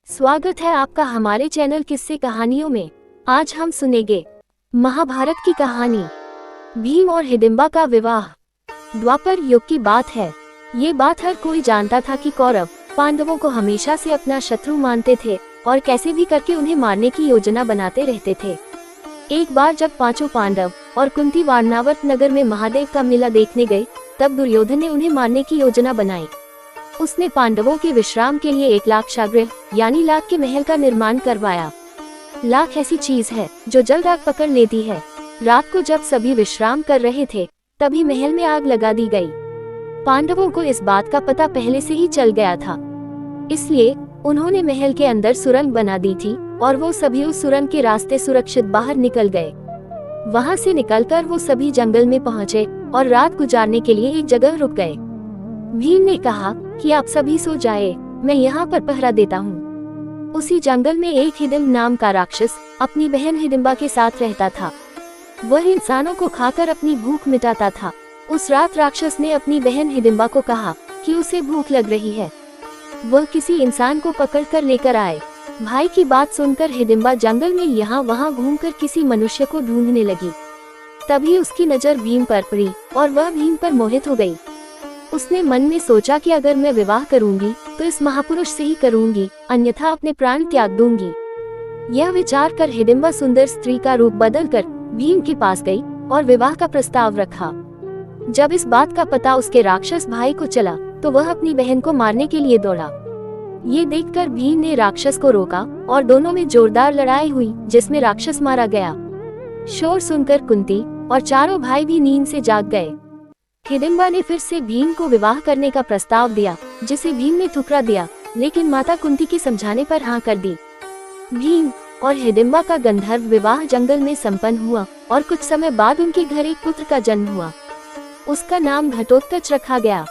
स्वागत है आपका हमारे चैनल किस्से कहानियों में। आज हम सुनेंगे महाभारत की कहानी भीम और हिडिंबा का विवाह। द्वापर युग की बात है। ये बात हर कोई जानता था कि कौरव पांडवों को हमेशा से अपना शत्रु मानते थे और कैसे भी करके उन्हें मारने की योजना बनाते रहते थे। एक बार जब पांचों पांडव और कुंती वारणावत नगर में महादेव का मेला देखने गए, तब दुर्योधन ने उन्हें मारने की योजना बनाई। उसने पांडवों के विश्राम के लिए 1 लाख शागृह यानी लाख के महल का निर्माण करवाया। लाख ऐसी चीज है जो जल्द आग पकड़ लेती है। रात को जब सभी विश्राम कर रहे थे, तभी महल में आग लगा दी गई। पांडवों को इस बात का पता पहले से ही चल गया था, इसलिए उन्होंने महल के अंदर सुरंग बना दी थी और वो सभी उस सुरंग के रास्ते सुरक्षित बाहर निकल गए। वहां से निकलकर वो सभी जंगल में पहुंचे और रात गुजारने के लिए एक जगह रुक गए। भीम ने कहा कि आप सभी सो जाए, मैं यहाँ पर पहरा देता हूँ। उसी जंगल में एक हिडिंब नाम का राक्षस अपनी बहन हिडिंबा के साथ रहता था। वह इंसानों को खाकर अपनी भूख मिटाता था। उस रात राक्षस ने अपनी बहन हिडिंबा को कहा कि उसे भूख लग रही है, वह किसी इंसान को पकड़कर लेकर आए। भाई की बात सुनकर हिडिंबा जंगल में यहाँ वहाँ घूमकर किसी मनुष्य को ढूंढने लगी। तभी उसकी नजर भीम पर पड़ी और वह भीम पर मोहित हो गई। उसने मन में सोचा कि अगर मैं विवाह करूंगी तो इस महापुरुष से ही करूंगी, अन्यथा अपने प्राण त्याग दूंगी। यह विचार कर हिडिंबा सुंदर स्त्री का रूप बदलकर भीम के पास गई और विवाह का प्रस्ताव रखा। जब इस बात का पता उसके राक्षस भाई को चला तो वह अपनी बहन को मारने के लिए दौड़ा। ये देखकर भीम ने राक्षस को रोका और दोनों में जोरदार लड़ाई हुई, जिसमें राक्षस मारा गया। शोर सुनकर कुंती और चारों भाई भी नींद से जाग गए। हिडिंबा ने फिर से भीम को विवाह करने का प्रस्ताव दिया, जिसे भीम ने ठुकरा दिया, लेकिन माता कुंती के समझाने पर हाँ कर दी। भीम और हिडिंबा का गंधर्व विवाह जंगल में संपन्न हुआ और कुछ समय बाद उनके घर एक पुत्र का जन्म हुआ। उसका नाम घटोत्कच रखा गया।